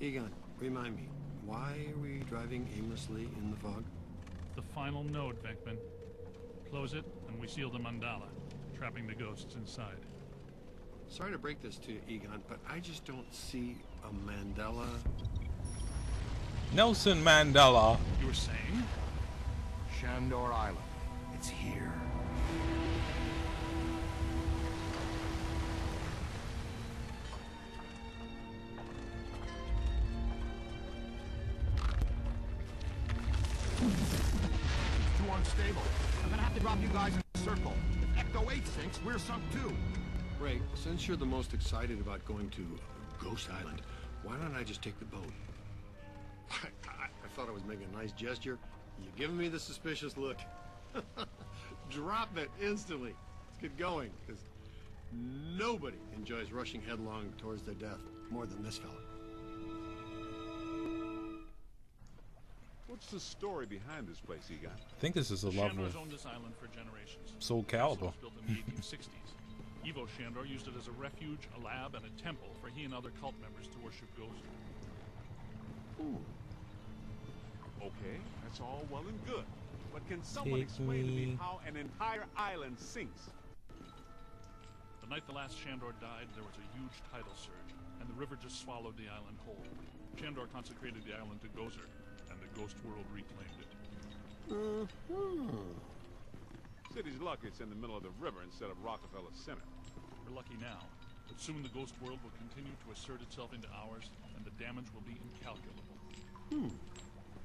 Egon, remind me, why are we driving aimlessly in the fog? The final node, Venkman. Close it, and we seal the mandala, trapping the ghosts inside. Sorry to break this to you, Egon, but I just don't see a Mandela. Nelson Mandela. You were saying? Shandor Island. It's here. It's too unstable. I'm gonna have to drop you guys in a circle. If Ecto 8 sinks, we're sunk too. Ray, since you're the most excited about going to Ghost Island, why don't I just take the boat? I thought I was making a nice gesture. You're giving me the suspicious look. Drop it instantly. Let's get going, because nobody enjoys rushing headlong towards their death more than this fella. What's the story behind this place, Egon? I think this is a level Shandor's owned this island for generations. Soul Calibur. It was built in the 1860s. Evo Shandor used it as a refuge, a lab, and a temple for he and other cult members to worship ghosts. Ooh. Okay, that's all well and good. But can someone explain to me how an entire island sinks? The night the last Shandor died, there was a huge tidal surge, and the river just swallowed the island whole. Shandor consecrated the island to Gozer, and the ghost world reclaimed it. City's lucky it's in the middle of the river instead of Rockefeller Center. We're lucky now, but soon the ghost world will continue to assert itself into ours, and the damage will be incalculable.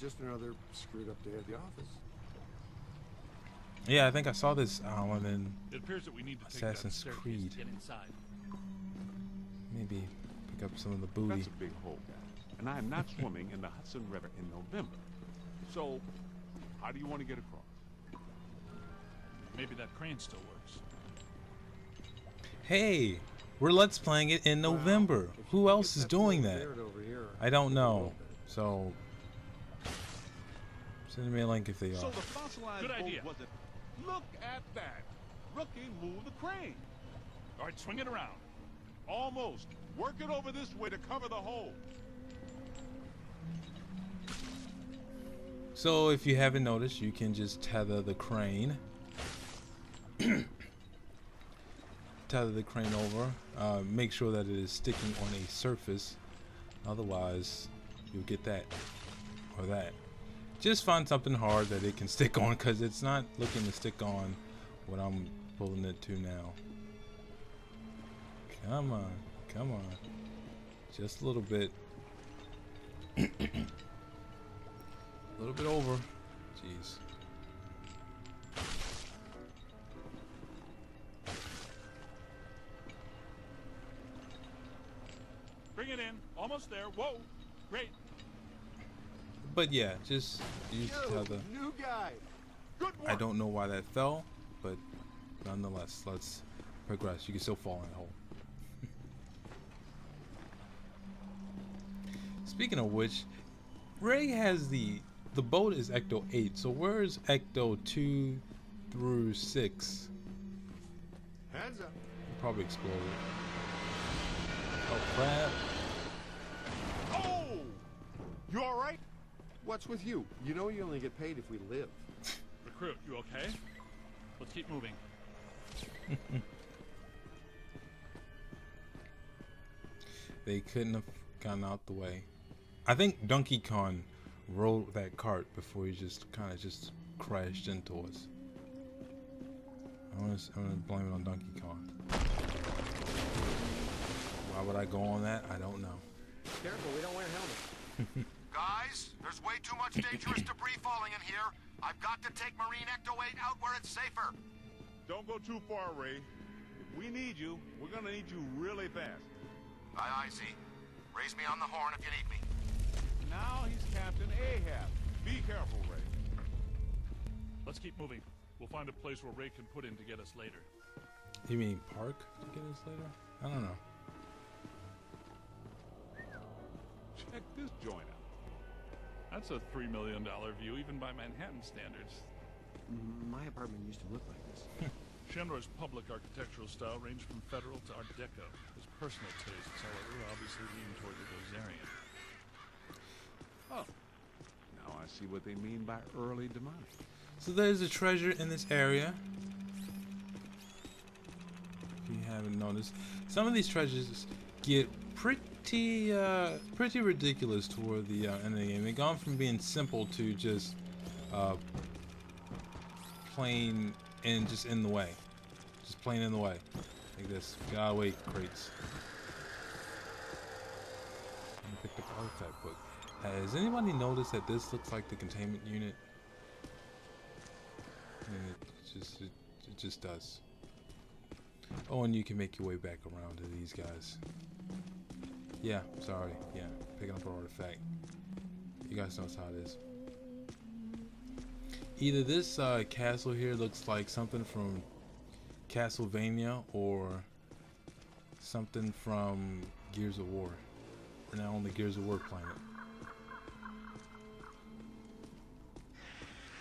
Just another screwed up day at the office. Yeah, I think I saw this island in It appears that we need to take Assassin's that staircase Creed. to get inside. Maybe pick up some of the booty. That's a big hole, guys. And I am not swimming in the Hudson River in November. So, how do you want to get across? Maybe that crane still works. Hey, we're Let's Playing it in November. Who else is doing that? I don't know. So, send me a link if they So are. the fossilized Good boat idea. wasn't. Look at that! Rookie moved the crane. All right, swing it around. Almost. Work it over this way to cover the hole. So if you haven't noticed, you can just tether the crane. Tether the crane over. Make sure that it is sticking on a surface. Otherwise, you'll get that or that. Just find something hard that it can stick on, because it's not looking to stick on what I'm pulling it to now. Come on, come on. Just a little bit. A little bit over. Jeez. Bring it in. Almost there. Whoa. Great. But yeah, just use the tether. New guy. Good work. I don't know why that fell, but nonetheless, let's progress. You can still fall in a hole. Speaking of which, Ray has the boat is Ecto 8, so where's Ecto 2 through 6? Hands up. Probably exploded. Oh crap. Oh! You all right? What's with you? You know you only get paid if we live. Recruit, you okay? Let's keep moving. They couldn't have gotten out the way. I think Donkey Kong rode that cart before he just kind of just crashed into us. I'm gonna blame it on Donkey Kong. Why would I go on that? I don't know. Careful, we don't wear helmets. Guys, there's way too much dangerous debris falling in here. I've got to take Marine Ecto 8 out where it's safer. Don't go too far, Ray. If we need you, we're gonna need you really fast. Aye, Z. Raise me on the horn if you need me. Now he's Captain Ahab. Be careful, Ray. Let's keep moving. We'll find a place where Ray can put in to get us later. You mean park to get us later? I don't know. Check this joint out. That's a $3 million view, even by Manhattan standards. My apartment used to look like this. Shandor's public architectural style ranged from Federal to Art Deco. His personal tastes, however, obviously lean toward the Gozerian. see what they mean by early demonic. So there's a treasure in this area. If you haven't noticed, some of these treasures get pretty ridiculous toward the end of the game. They've gone from being simple to just plain and just in the way. Just plain in the way. Like this. Get out of the way, crates. I picked up the artifact book. Has anybody noticed that this looks like the containment unit? And it just does. Oh, and you can make your way back around to these guys. Yeah, sorry. Yeah, picking up an artifact. You guys know how it is. Either this castle here looks like something from Castlevania or something from Gears of War. We're now on the Gears of War planet.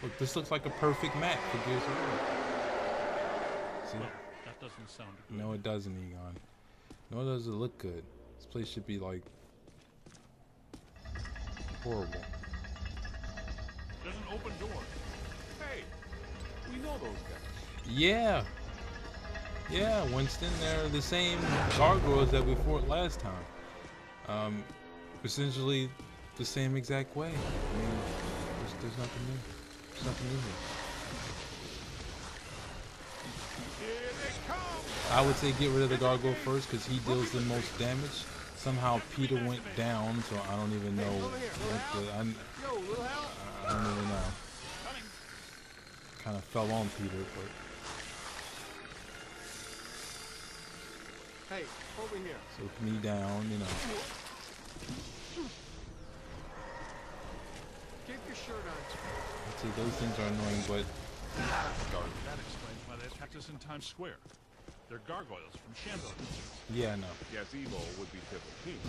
Look, this looks like a perfect map for Gears of War. See? Well, that doesn't sound good. No, it doesn't, Egon. Nor does it look good. This place should be like horrible. There's an open door. Hey, we know those guys. Yeah. Yeah, Winston, they're the same gargoyles that we fought last time. Essentially the same exact way. I mean, there's nothing new. There's nothing new here. Here they come. I would say get rid of the gargoyle first because he deals the most damage. Somehow Peter went down, so I don't even know what the... I don't even know. Kind of fell on Peter, but... Hey, over here. So with me down, you know. Keep your shirt on. I'd say those things are annoying, but... That explains why they attacked us in Times Square. They're gargoyles from Shandor. Yeah, no. Yes, Evo would be Pippa King.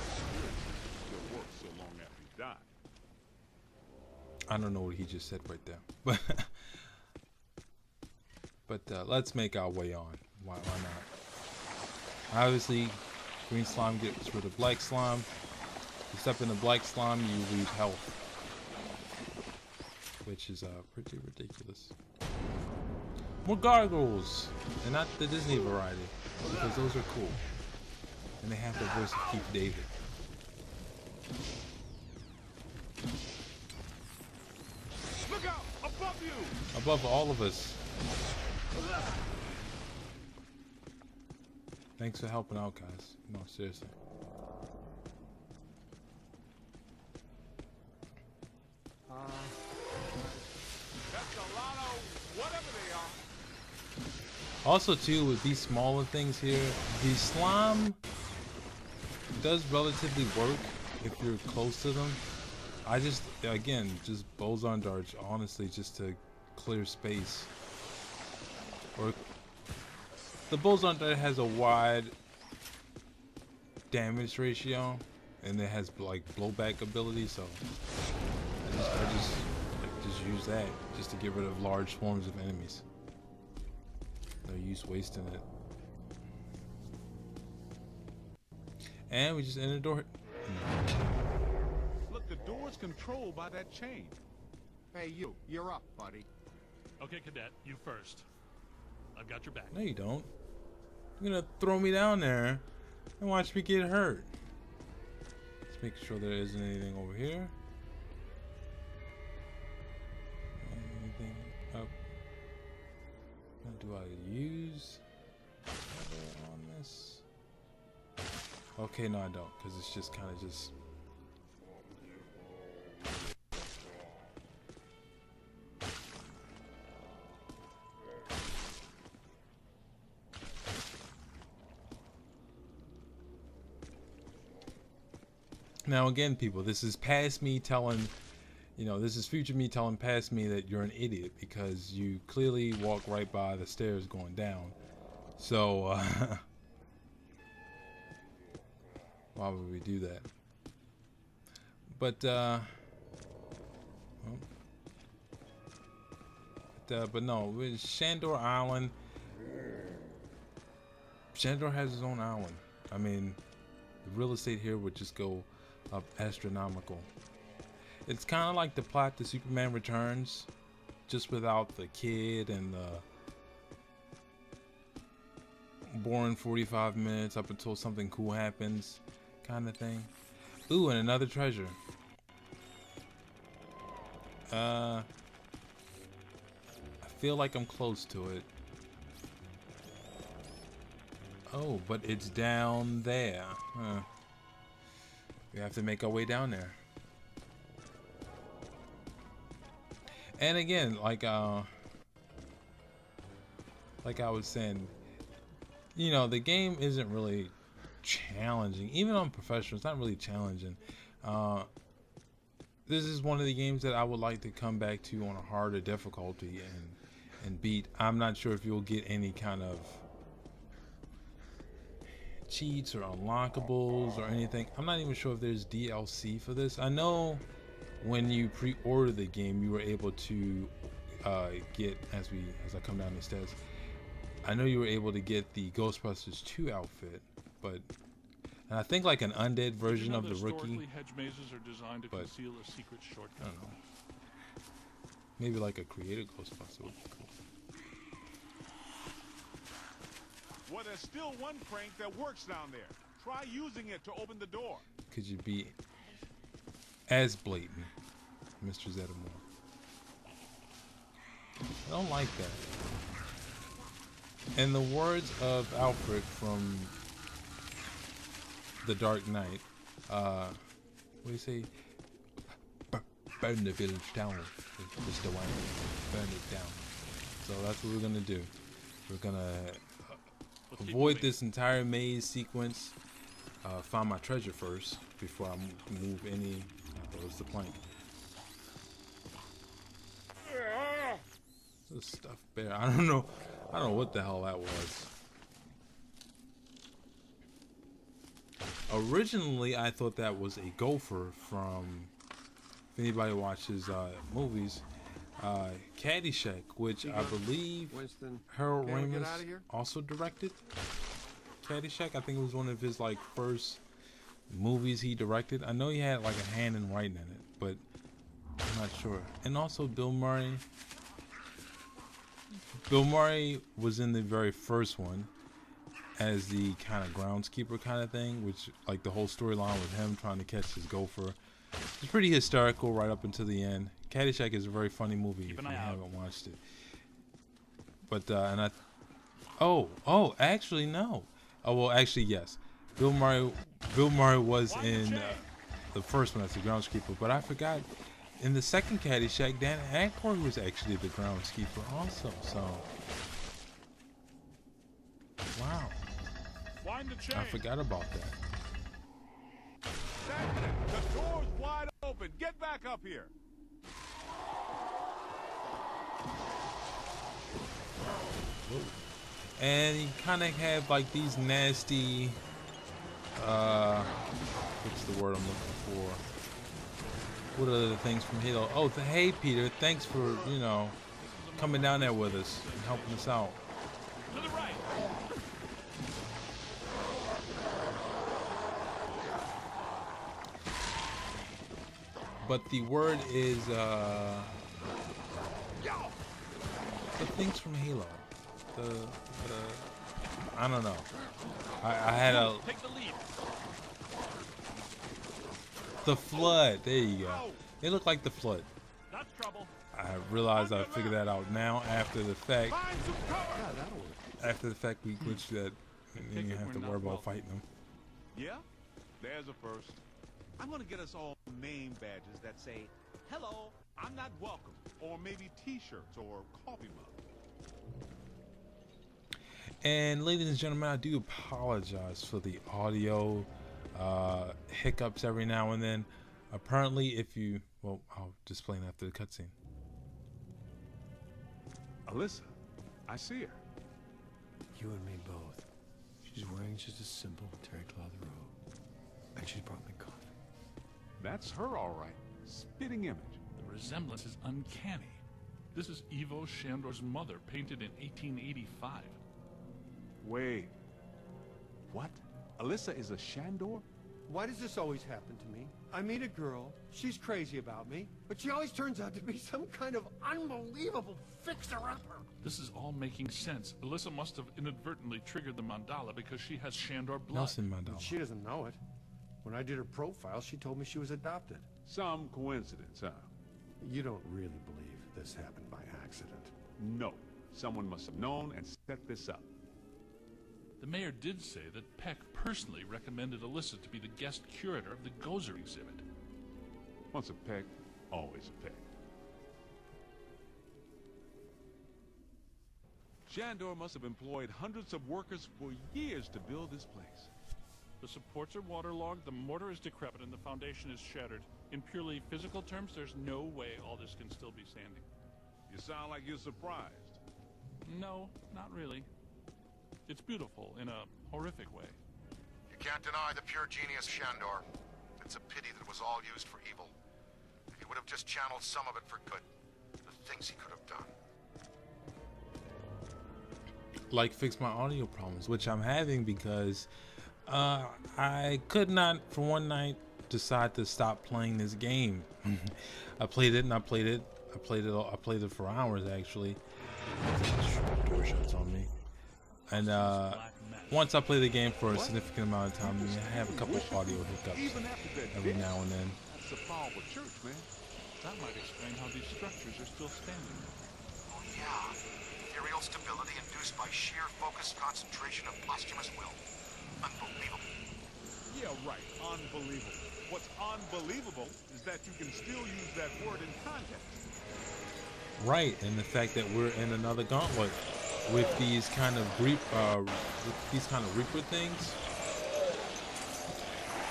Experiences still work so long after he died. I don't know what he just said right there. But let's make our way on. Why not? Obviously, green slime gets rid of black slime. You step into black slime, you lose health. Which is pretty ridiculous. More gargoyles! And not the Disney variety. Because those are cool. And they have the voice of Keith David. Look out! Above you! Above all of us. Thanks for helping out, guys. No, seriously. That's a lot of whatever they are. Also, too, with these smaller things here, the slime does relatively work if you're close to them. I just, again, just boson darts, honestly, just to clear space. Or the boson dart has a wide damage ratio, and it has like blowback ability, so I just use that just to get rid of large swarms of enemies. No use wasting it. And we just entered the door. Look, the door's controlled by that chain. Hey, you're up, buddy. Okay, Cadet, you first. I've got your back. No, you don't. You're gonna throw me down there and watch me get hurt. Let's make sure there isn't anything over here. Anything up? What do I use on this? Okay, no, I don't, because it's just kind of just. Now again, people, this is past me telling, you know, this is future me telling past me that you're an idiot because you clearly walk right by the stairs going down. So, why would we do that? But, but no, with Shandor Island, Shandor has his own island. I mean, the real estate here would just go up astronomical. It's kind of like the plot to Superman Returns, just without the kid and the boring 45 minutes up until something cool happens kind of thing. Ooh, and another treasure. I feel like I'm close to it. Oh, but it's down there. Huh. We have to make our way down there. And again, like I was saying, you know, the game isn't really challenging. Even on professional, it's not really challenging. This is one of the games that I would like to come back to on a harder difficulty and beat. I'm not sure if you'll get any kind of cheats or unlockables or anything. I'm not even sure if there's DLC for this. I know when you pre-order the game, you were able to get, as I come down the stairs, I know you were able to get the Ghostbusters 2 outfit, but and I think like an undead version of the rookie. Hedge mazes are designed to conceal a secret shortcut. I don't know. Maybe like a creative Ghostbuster would be cool. Well, there's still one crank that works down there. Try using it to open the door. Could you be as blatant, Mr. Zeddemore? I don't like that. In the words of Alfred from The Dark Knight, what do you say? Burn the village down, Mr. Wayne. Burn it down. So that's what we're gonna do. We're gonna avoid this entire maze sequence. Find my treasure first before I move any. Oh, it's the plank. This stuffed bear. I don't know what the hell that was. Originally, I thought that was a gopher from, if anybody watches movies, Caddyshack, which I believe Winston, Harold can we get Ramis out of here? also directed. Caddyshack, I think it was one of his like first movies he directed. I know he had like a hand in writing in it, but I'm not sure. And also Bill Murray. Bill Murray was in the very first one as the kind of groundskeeper kind of thing, which like the whole storyline with him trying to catch his gopher. It's pretty hysterical right up until the end. Caddyshack is a very funny movie if you haven't watched it. But actually no. Oh well, actually yes. Bill Murray was in the first one as the groundskeeper, but I forgot. In the second Caddyshack, Dan Aykroyd was actually the groundskeeper also, so... Wow. I forgot about that. The door's wide open. Get back up here. Whoa. And you kind of have like these nasty... what's the word I'm looking for? What are the things from Halo? Oh, hey Peter, thanks for, you know, coming down there with us and helping us out. To the right. But the word is, the things from Halo. I don't know. I had a... Take the lead. The flood. There you go. They look like the flood. That's trouble. I realize I figured that out now after the fact. Yeah, that'll work. After the fact, we glitched that, and then you have to worry about fighting them. Yeah? There's a first. I'm gonna get us all name badges that say, "Hello, I'm not welcome," or maybe T-shirts or coffee mugs. And ladies and gentlemen, I do apologize for the audio hiccups every now and then. Apparently, if you... Well, I'll explain after the cutscene. Alyssa, I see her. You and me both. She's wearing just a simple terry cloth robe. And she's brought me coffee. That's her, all right. Spitting image. The resemblance is uncanny. This is Ivo Shandor's mother, painted in 1885. Wait. What? Alyssa is a Shandor? Why does this always happen to me? I meet a girl, she's crazy about me, but she always turns out to be some kind of unbelievable fixer-upper. This is all making sense. Alyssa must have inadvertently triggered the mandala because she has Shandor blood. Nelson Mandela. She doesn't know it. When I did her profile, she told me she was adopted. Some coincidence, huh? You don't really believe this happened by accident? No. Someone must have known and set this up. The mayor did say that Peck personally recommended Alyssa to be the guest curator of the Gozer exhibit. Once a Peck, always a Peck. Shandor must have employed hundreds of workers for years to build this place. The supports are waterlogged, the mortar is decrepit, and the foundation is shattered. In purely physical terms, there's no way all this can still be standing. You sound like you're surprised. No, not really. It's beautiful in a horrific way. You can't deny the pure genius Shandor. It's a pity that it was all used for evil. If he would have just channeled some of it for good, the things he could have done. Like fix my audio problems, which I'm having because I could not for one night decide to stop playing this game. I played it and I played it. I played it for hours actually. Door shuts on me. And once I play the game for a significant amount of time, I have a couple of audio hiccups every now and then. That's a powerful church, man. That might explain how these structures are still standing. Oh yeah. Ethereal stability induced by sheer focused concentration of posthumous will. Unbelievable. Yeah, right. Unbelievable. What's unbelievable is that you can still use that word in context. Right, and the fact that we're in another gauntlet with these kind of Reaper things.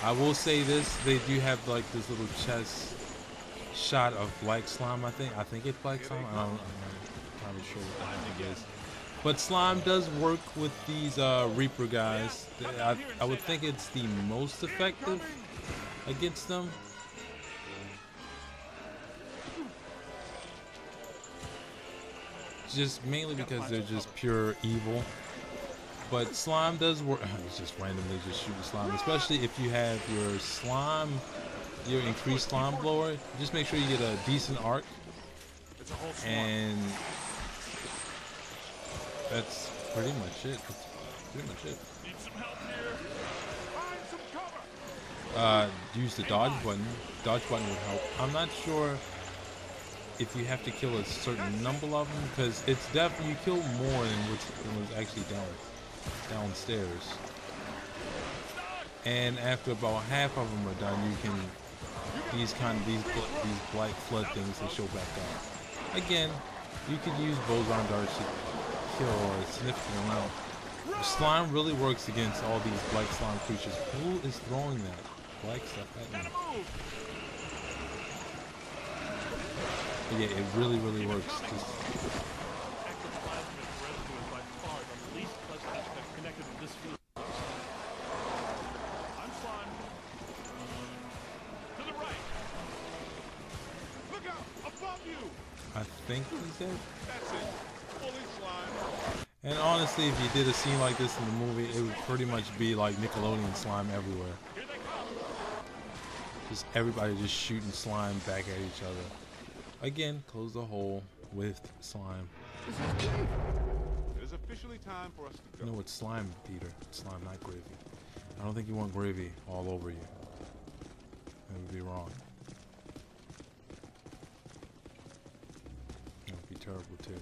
I will say this: they do have like this little chest shot of black slime. I think it's black slime. I'm not entirely sure what the heck it is. But slime does work with these Reaper guys. I would think it's the most effective against them. Just mainly because they're just pure evil. But slime does work. It's just randomly just shooting slime, especially if you have your slime, your increased slime blower. Just make sure you get a decent arc, and that's pretty much it. Need some help here. Find some cover. Use the dodge button. Dodge button would help. I'm not sure if you have to kill a certain number of them, because it's definitely, you kill more than was actually downstairs. And after about half of them are done, you can these black flood things, they show back up. Again, you could use boson darts to kill a significant amount. Slime really works against all these black slime creatures. Who is throwing that black stuff at me? But yeah, it really works. Just I'm slime. To the right. Look out! Above you! I think he said. That's it. Fully slime. And honestly, if you did a scene like this in the movie, it would pretty much be like Nickelodeon slime everywhere. Here they come. Just everybody just shooting slime back at each other. Again, close the hole with slime. It is officially time for us to go. No, it's slime, Peter. It's slime, not gravy. I don't think you want gravy all over you. That would be wrong. That would be terrible too.